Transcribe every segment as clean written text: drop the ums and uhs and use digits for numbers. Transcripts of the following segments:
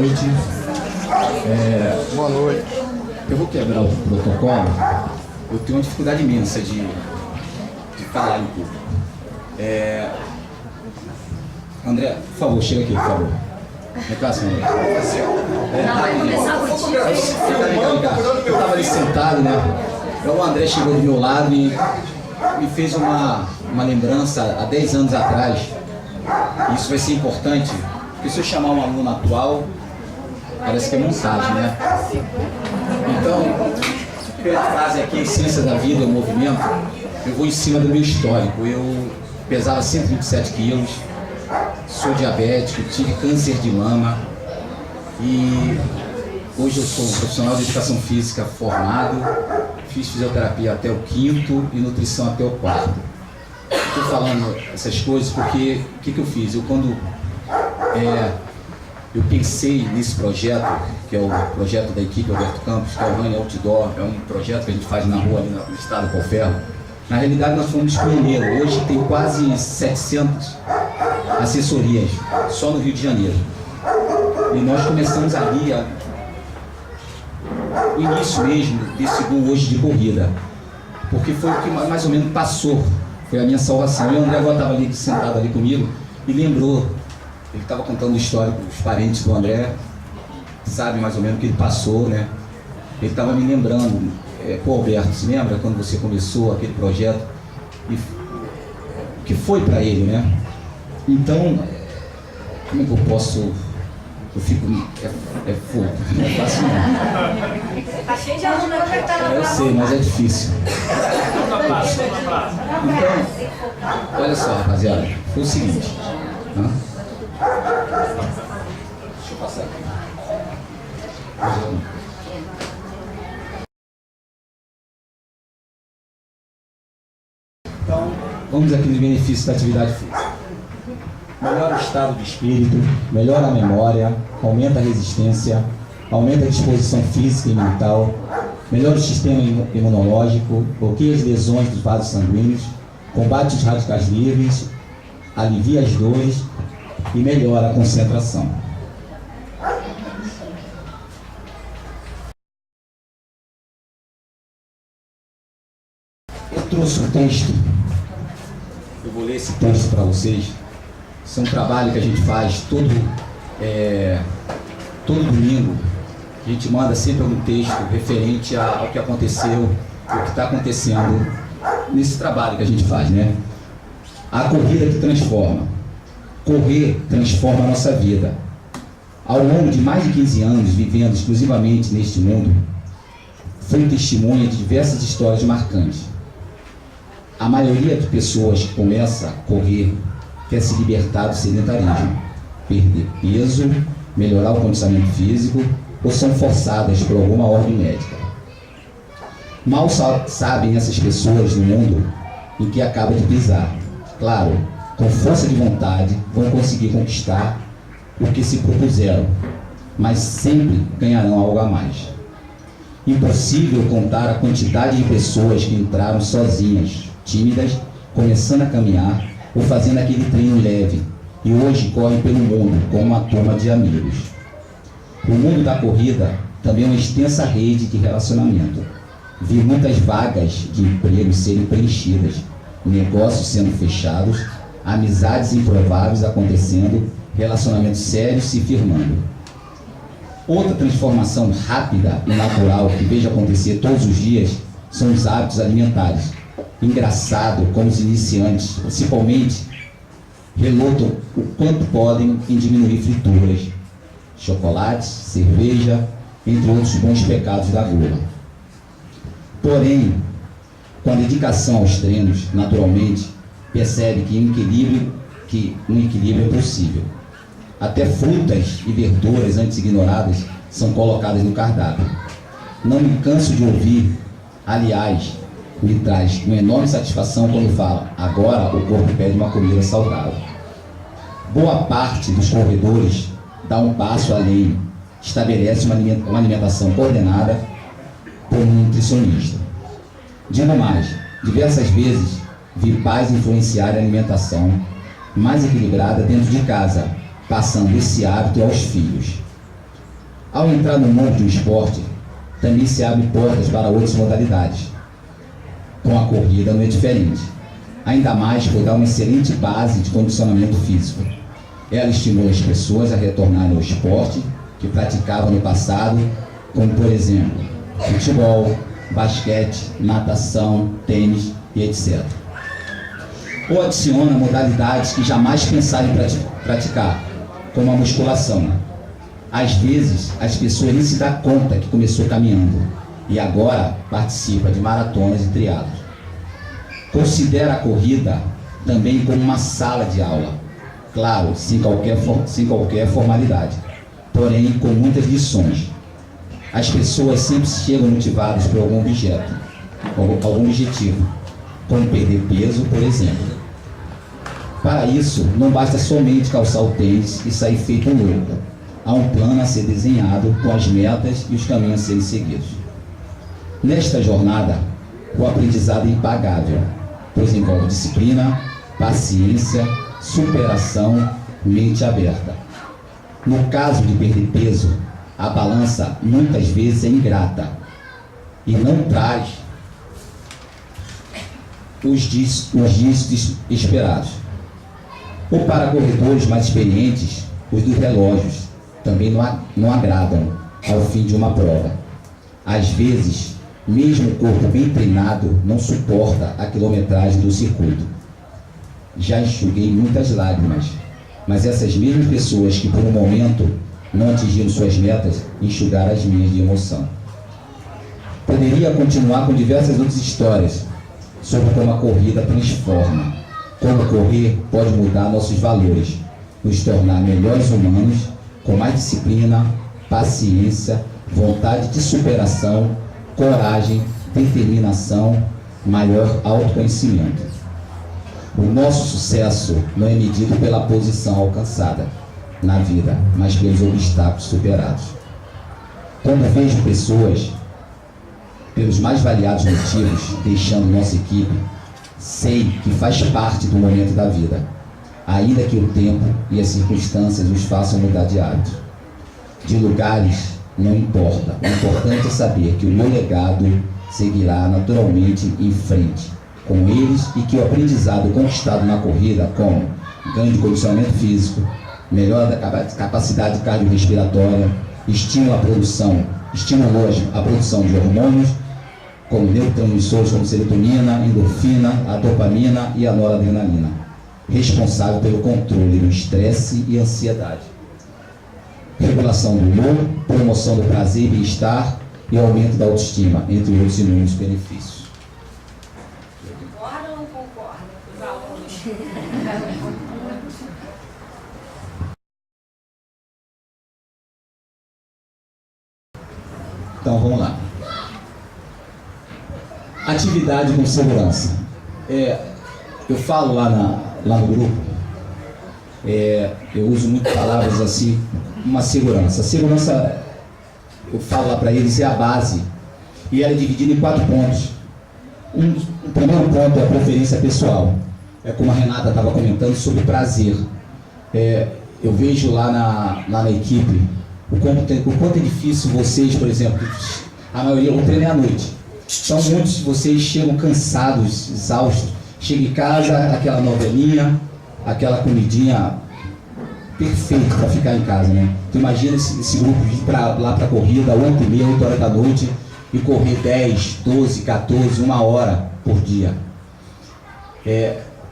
noite. Boa noite. Eu vou quebrar o protocolo. Eu tenho uma dificuldade imensa de falar em público. André, por favor, chega aqui, por favor. Vem cá, senhor. Eu estava ali sentado, né? Então o André chegou do meu lado e me fez uma lembrança há 10 anos atrás. Isso vai ser importante, porque se eu chamar um aluno atual, parece que é montagem, né? Então, a primeira frase aqui, a essência da vida, o movimento, eu vou em cima do meu histórico. Eu pesava 127 quilos, sou diabético, tive câncer de mama e hoje eu sou um profissional de educação física formado, fiz fisioterapia até o 5º e nutrição até o 4º. Estou falando essas coisas porque o que eu fiz? Eu pensei nesse projeto, que é o projeto da equipe Alberto Campos, que é o Running Outdoor, é um projeto que a gente faz na rua ali no estado de Ferro. Na realidade nós fomos pioneiros, hoje tem quase 700 assessorias, só no Rio de Janeiro. E nós começamos ali o início mesmo desse boom hoje de corrida, porque foi o que mais ou menos passou, foi a minha salvação. E o André agora estava ali sentado ali comigo e lembrou, ele estava contando a história para os parentes do André, sabe mais ou menos o que ele passou, né? Ele estava me lembrando, pô Alberto, se lembra quando você começou aquele projeto? E que foi para ele, né? Então, como é que eu posso... Eu fico... É fogo, não é fácil não. Tá cheio de aluno, eu sei, mas é difícil. Então, olha só, rapaziada, foi o seguinte. Deixa eu passar aqui. Então, vamos aqui nos benefícios da atividade física. Melhora o estado de espírito, melhora a memória, aumenta a resistência, aumenta a disposição física e mental, melhora o sistema imunológico, bloqueia as lesões dos vasos sanguíneos, combate os radicais livres, alivia as dores e melhora a concentração. Eu trouxe um texto, eu vou ler esse texto para vocês. Isso é um trabalho que a gente faz todo domingo. A gente manda sempre um texto referente ao que aconteceu, o que está acontecendo nesse trabalho que a gente faz, né? A corrida que transforma. Correr transforma a nossa vida. Ao longo de mais de 15 anos vivendo exclusivamente neste mundo, fui testemunha de diversas histórias marcantes. A maioria de pessoas que começa a correr quer se libertar do sedentarismo, perder peso, melhorar o condicionamento físico ou são forçadas por alguma ordem médica. Mal sabem essas pessoas no mundo em que acabam de pisar. Claro, com força de vontade vão conseguir conquistar o que se propuseram, mas sempre ganharão algo a mais. Impossível contar a quantidade de pessoas que entraram sozinhas, tímidas, começando a caminhar ou fazendo aquele treino leve, e hoje correm pelo mundo com uma turma de amigos. O mundo da corrida também é uma extensa rede de relacionamento. Vi muitas vagas de emprego serem preenchidas, negócios sendo fechados, amizades improváveis acontecendo, relacionamentos sérios se firmando. Outra transformação rápida e natural que vejo acontecer todos os dias são os hábitos alimentares. Engraçado como os iniciantes, principalmente, relutam o quanto podem em diminuir frituras, chocolates, cerveja, entre outros bons pecados da gula. Porém, com a dedicação aos treinos, naturalmente, percebe que um equilíbrio é possível. Até frutas e verduras antes ignoradas são colocadas no cardápio. Não me canso de ouvir, aliás, me traz uma enorme satisfação quando fala, agora o corpo pede uma comida saudável. Boa parte dos corredores dá um passo além, estabelece uma alimentação coordenada por um nutricionista. Digo mais, diversas vezes vi pais influenciar a alimentação mais equilibrada dentro de casa, passando esse hábito aos filhos. Ao entrar no mundo do esporte, também se abre portas para outras modalidades. Com a corrida não é diferente, ainda mais por dar uma excelente base de condicionamento físico. Ela estimula as pessoas a retornarem ao esporte que praticavam no passado, como por exemplo, futebol, basquete, natação, tênis e etc. Ou adiciona modalidades que jamais pensaram em praticar, como a musculação. Às vezes, as pessoas nem se dão conta que começou caminhando e agora participa de maratonas e triatlos. Considera a corrida também como uma sala de aula, claro, sem qualquer formalidade, porém com muitas lições. As pessoas sempre chegam motivadas por algum objeto, algum objetivo, como perder peso, por exemplo. Para isso, não basta somente calçar o tênis e sair feito um louco. Há um plano a ser desenhado com as metas e os caminhos a serem seguidos. Nesta jornada, o aprendizado é impagável, pois envolve disciplina, paciência, superação, mente aberta. No caso de perder peso, a balança muitas vezes é ingrata e não traz os dígitos esperados. Ou para corredores mais experientes, os dos relógios também não agradam ao fim de uma prova. Às vezes, mesmo o corpo bem treinado não suporta a quilometragem do circuito. Já enxuguei muitas lágrimas, mas essas mesmas pessoas que por um momento não atingiram suas metas, enxugaram as minhas de emoção. Poderia continuar com diversas outras histórias sobre como a corrida transforma, como correr pode mudar nossos valores, nos tornar melhores humanos, com mais disciplina, paciência, vontade de superação, coragem, determinação, maior autoconhecimento. O nosso sucesso não é medido pela posição alcançada na vida, mas pelos obstáculos superados. Quando vejo pessoas, pelos mais variados motivos, deixando nossa equipe, sei que faz parte do momento da vida, ainda que o tempo e as circunstâncias os façam mudar de hábito. De lugares não importa, o importante é saber que o meu legado seguirá naturalmente em frente com eles e que o aprendizado conquistado na corrida, como ganho de condicionamento físico, melhora da capacidade cardiorrespiratória, estimula a produção de hormônios, como neurotransmissores como serotonina, endorfina, a dopamina e a noradrenalina, responsável pelo controle do estresse e ansiedade, regulação do humor, promoção do prazer e bem-estar e aumento da autoestima, entre outros inúmeros benefícios. Concorda ou não concorda com os alunos? Então vamos lá. Atividade com segurança. Eu falo lá no grupo, eu uso muito palavras assim, uma segurança. A segurança, eu falo lá para eles, é a base, e ela é dividida em 4 pontos. O primeiro ponto é a preferência pessoal. É como a Renata estava comentando sobre prazer. Eu vejo lá na equipe o quanto é difícil vocês, por exemplo, a maioria eu treino à noite. Então muitos de vocês chegam cansados, exaustos, chegam em casa, aquela novelinha, aquela comidinha perfeita para ficar em casa, né? Então imagina esse grupo vir lá para a corrida, 8h30, 8 horas da noite, e correr 10, 12, 14, 1 hora por dia.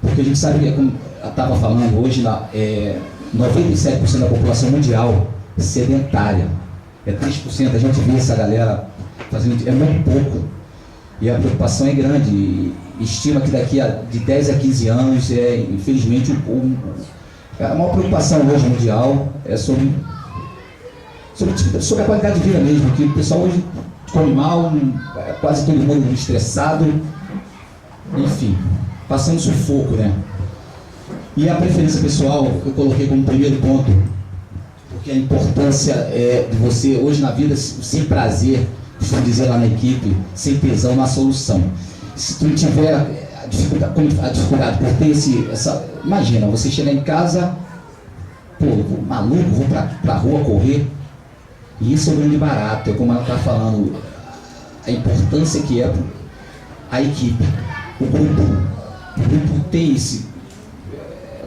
Porque a gente sabe, como eu estava falando hoje, 97% da população mundial é sedentária. 3%, a gente vê essa galera fazendo, é muito pouco. E a preocupação é grande. E estima que daqui de 10 a 15 anos, infelizmente, a maior preocupação hoje mundial é sobre a qualidade de vida mesmo, que o pessoal hoje come mal, quase todo mundo estressado, enfim, passando sufoco, né? E a preferência pessoal eu coloquei como primeiro ponto, porque a importância de você, hoje na vida, sem prazer, costumo dizer lá na equipe, sem tesão na solução. Se tu não tiver a dificuldade por ter essa... Imagina, você chegar em casa, maluco, vou pra rua correr, E isso é o grande barato, é como ela está falando, a importância que é a equipe, o grupo tem esse,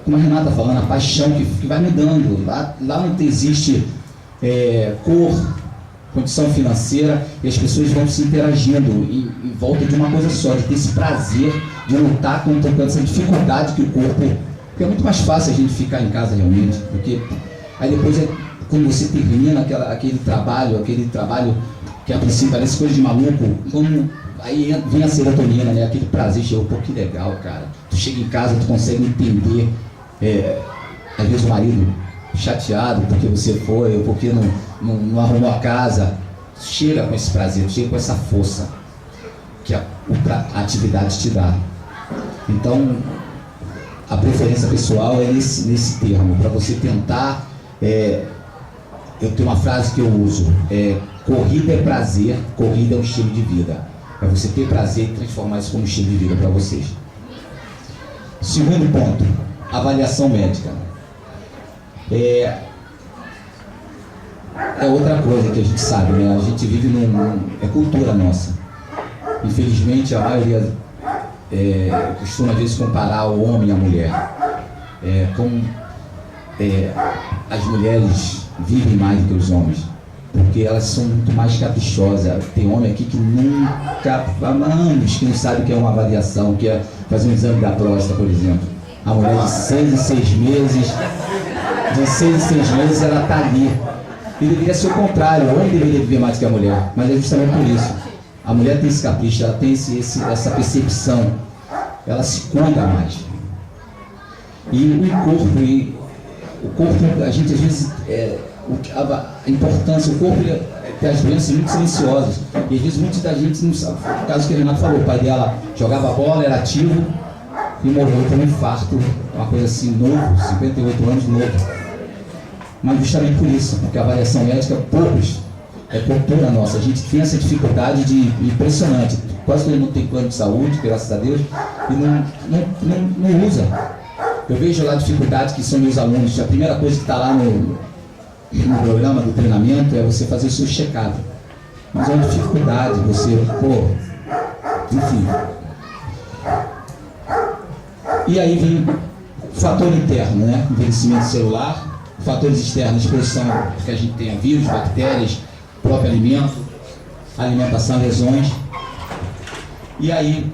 como a Renata está falando, a paixão que vai mudando. Lá não existe cor, condição financeira, e as pessoas vão se interagindo em volta de uma coisa só, de ter esse prazer de lutar contra essa dificuldade que o corpo... Porque é muito mais fácil a gente ficar em casa realmente, porque aí depois, quando você termina aquele trabalho que a princípio parece coisa de maluco, aí vem a serotonina, né? Aquele prazer, chega, pô, que legal, cara. Tu chega em casa, tu consegue entender, às vezes o marido chateado porque você foi, ou porque não arrumou a casa. Chega com esse prazer, chega com essa força que a atividade te dá. Então, a preferência pessoal é nesse termo, para você tentar. Eu tenho uma frase que eu uso: corrida é prazer, corrida é um estilo de vida. É você ter prazer e transformar isso como estilo de vida para vocês. Segundo ponto, avaliação médica. É outra coisa que a gente sabe, né? A gente vive é cultura nossa. Infelizmente, a maioria costuma às vezes comparar o homem e a mulher. As mulheres vivem mais do que os homens, porque elas são muito mais caprichosas. Tem homem aqui que nunca, há anos, que não sabe o que é uma avaliação, que é fazer um exame da próstata, por exemplo. A mulher de 6 em 6 meses, ela está ali. E deveria ser o contrário, o homem deveria viver mais que a mulher, mas é justamente por isso. A mulher tem esse capricho, ela tem essa percepção, ela se cuida mais. E o corpo, a gente às vezes, a importância, o corpo tem as doenças muito silenciosas. E às vezes muita gente não sabe. O caso que a Renata falou, o pai dela jogava bola, era ativo e morreu por um infarto, uma coisa assim, novo, 58 anos, novo. Mas justamente por isso, porque a avaliação médica, poucos, é cultura nossa. A gente tem essa dificuldade impressionante. Quase todo mundo tem plano de saúde, graças a Deus, e não usa. Eu vejo lá dificuldades que são meus alunos. A primeira coisa que está lá no programa do treinamento é você fazer o seu check-up. Mas é uma dificuldade, enfim. E aí vem o fator interno, né? Envelhecimento celular. Fatores externos, exposição que a gente tem a vírus, bactérias, próprio alimento, alimentação, lesões. E aí,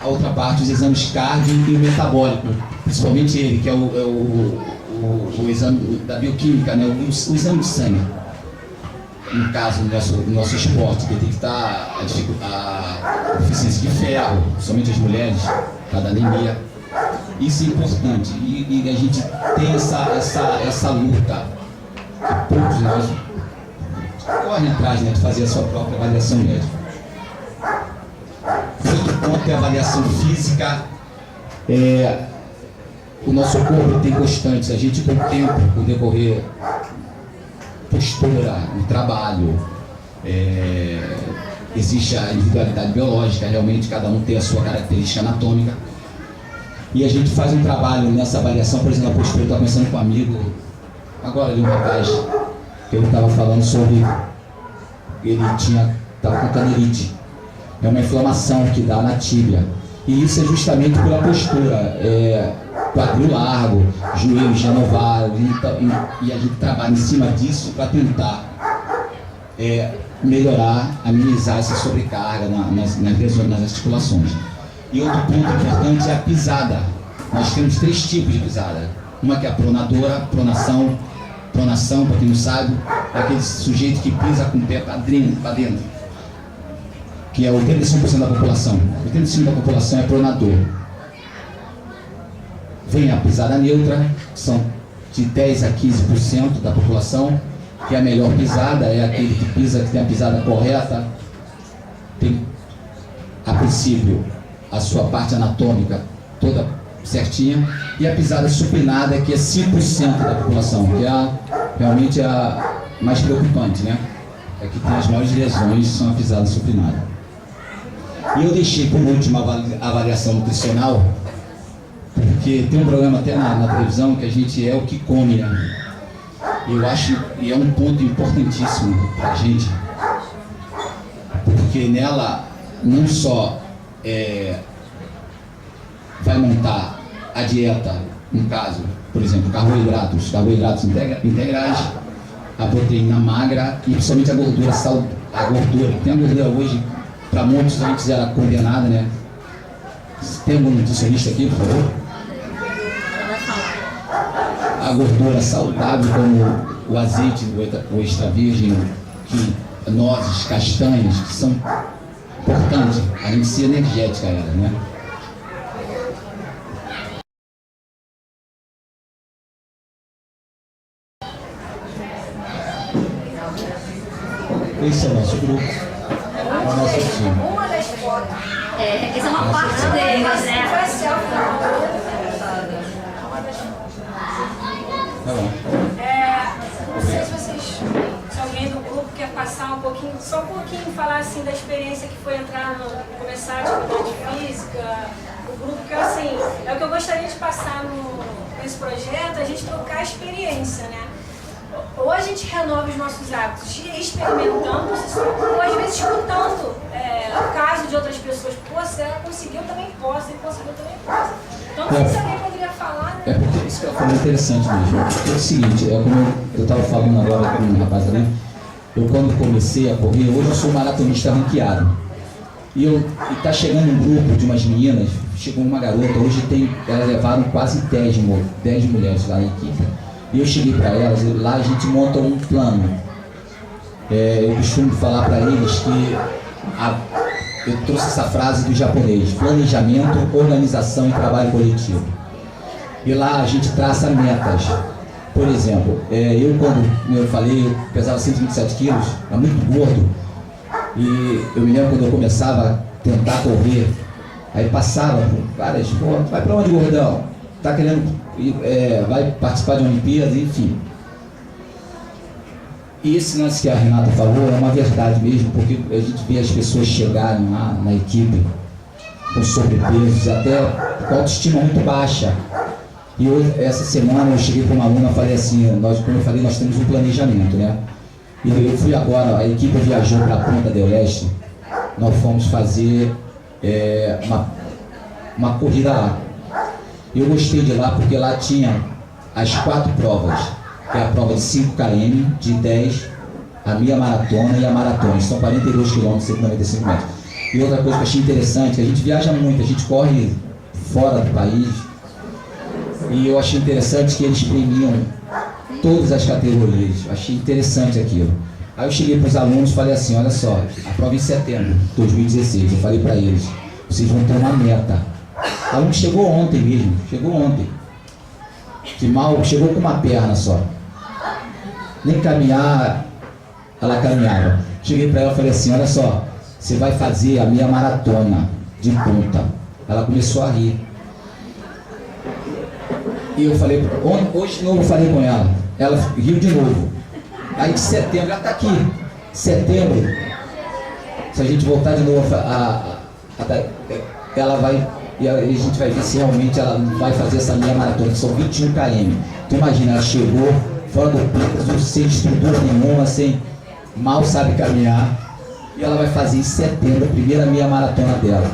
a outra parte, os exames cardio e o metabólico, principalmente ele, que é o exame da bioquímica, né? o exame de sangue. No caso do nosso esporte, que tem que estar a deficiência de ferro, somente as mulheres, cada anemia. Isso é importante, e a gente tem essa luta, que poucos de nós correm atrás, né, de fazer a sua própria avaliação médica. Outro ponto é a avaliação física. O nosso corpo tem constantes, a gente com o tempo, com o decorrer, postura, no trabalho, existe a individualidade biológica, realmente cada um tem a sua característica anatômica. E a gente faz um trabalho nessa avaliação, por exemplo, a postura. Eu estava conversando com um amigo, agora ali um rapaz, que ele estava falando sobre, ele estava com canelite. É uma inflamação que dá na tíbia. E isso é justamente pela postura, quadril largo, joelhos renovados, e a gente trabalha em cima disso para tentar melhorar, amenizar essa sobrecarga nas lesões, nas articulações. E outro ponto importante é a pisada. Nós temos 3 tipos de pisada. Uma que é a pronadora, pronação, para quem não sabe, é aquele sujeito que pisa com o pé para dentro, que é 85% da população. 85% da população é pronador. Vem a pisada neutra, que são de 10 a 15% da população, que é a melhor pisada, é aquele que pisa, que tem a pisada correta, tem, a princípio, a sua parte anatômica toda certinha, e a pisada supinada, que é 5% da população, que é realmente a mais preocupante, né? É que tem as maiores lesões, são a pisada supinada. E eu deixei por último a avaliação nutricional, porque tem um programa até na televisão que a gente é o que come, né? Eu acho, e é um ponto importantíssimo para a gente, porque nela não só vai montar a dieta, no caso, por exemplo, carboidratos integrais, a proteína magra e principalmente a gordura a gordura. Tem a gordura hoje, para muitos antes era condenada, né? Tem algum nutricionista aqui, por favor? A gordura saudável, como o azeite, o extra virgem, nozes, castanhas, que são importantes. A gente ser energética ela, né? Esse é o nosso grupo, é o nosso time. Uma das fotos. Essa é uma parte deles, né? Foi a selfie da Paola. Tá bom. Não sei se vocês, se alguém do grupo quer passar um pouquinho, só um pouquinho, falar assim da experiência que foi entrar começar a atividade física, o grupo, que assim, é o que eu gostaria de passar nesse projeto, a gente trocar a experiência, né? Ou a gente renova os nossos hábitos experimentando, ou às vezes escutando o caso de outras pessoas. Pô, se ela conseguiu, eu também posso, ele conseguiu, eu também posso. Então, não sei se alguém poderia falar, né? Porque isso que ela falou é interessante mesmo. É o seguinte, como eu estava falando agora com um rapaz ali, eu quando comecei a correr, hoje eu sou maratonista ranqueado. E está chegando um grupo de umas meninas, chegou uma garota, hoje elas levaram quase 10 mulheres lá na equipe. E eu cheguei para elas, lá a gente monta um plano. Eu costumo falar para eles que eu trouxe essa frase do japonês: planejamento, organização e trabalho coletivo. E lá a gente traça metas. Por exemplo, quando eu falei, eu pesava 127 quilos, era muito gordo. E eu me lembro quando eu começava a tentar correr, aí passava por várias, vai para onde, gordão? Tá querendo, vai participar de Olimpíadas, enfim. E esse lance que a Renata falou é uma verdade mesmo, porque a gente vê as pessoas chegarem lá na equipe com sobrepesos, até com autoestima muito baixa. E hoje, essa semana eu cheguei para uma aluna e falei assim, como eu falei, nós temos um planejamento, né? E eu fui agora, a equipe viajou para a Ponta del Este, nós fomos fazer uma corrida lá. Eu gostei de lá porque lá tinha as 4 provas, que é a prova de 5 km, de 10, a meia maratona e a maratona. São 42 km, 195 metros. E outra coisa que eu achei interessante, a gente viaja muito, a gente corre fora do país. E eu achei interessante que eles premiam todas as categorias. Eu achei interessante aquilo. Aí eu cheguei para os alunos e falei assim, olha só, a prova em setembro de 2016, eu falei para eles, vocês vão ter uma meta. A aluno chegou ontem mesmo, chegou com uma perna só. Nem caminhar, ela caminhava. Cheguei para ela e falei assim, olha só, você vai fazer a meia maratona de ponta. Ela começou a rir. E eu falei, hoje de novo eu falei com ela. Ela riu de novo. Aí de setembro, ela está aqui. Setembro, se a gente voltar de novo, ela vai, e a gente vai ver se realmente ela vai fazer essa meia maratona, que são 21 km. Tu imagina, ela chegou fora do peso, sem estrutura nenhuma, mal sabe caminhar. E ela vai fazer em setembro a primeira meia maratona dela.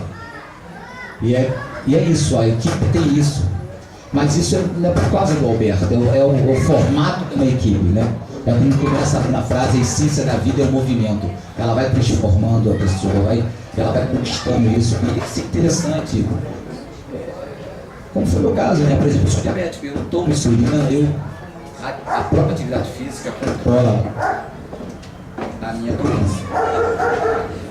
E é isso, a equipe tem isso. Mas isso não é por causa do Alberto, é o formato de uma equipe, né? É como começa na frase, a essência da vida é o movimento. Ela vai transformando a pessoa, ela vai conquistando isso. E isso é interessante. Como foi o meu caso, né? Por exemplo, eu sou diabético, eu tomo insulina, a própria atividade física controla a minha doença.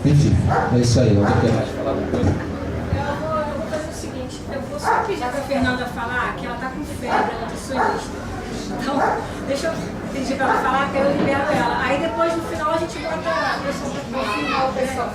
Enfim, é isso aí. Alguém quer mais falar alguma coisa? Eu vou fazer o seguinte, eu vou só pedir para a Fernanda falar que ela está com febre, ela é nutricionista. Então, deixa eu pedir para ela falar que eu libero ela. Aí depois no final a gente bota a pessoa para filmar o pessoal.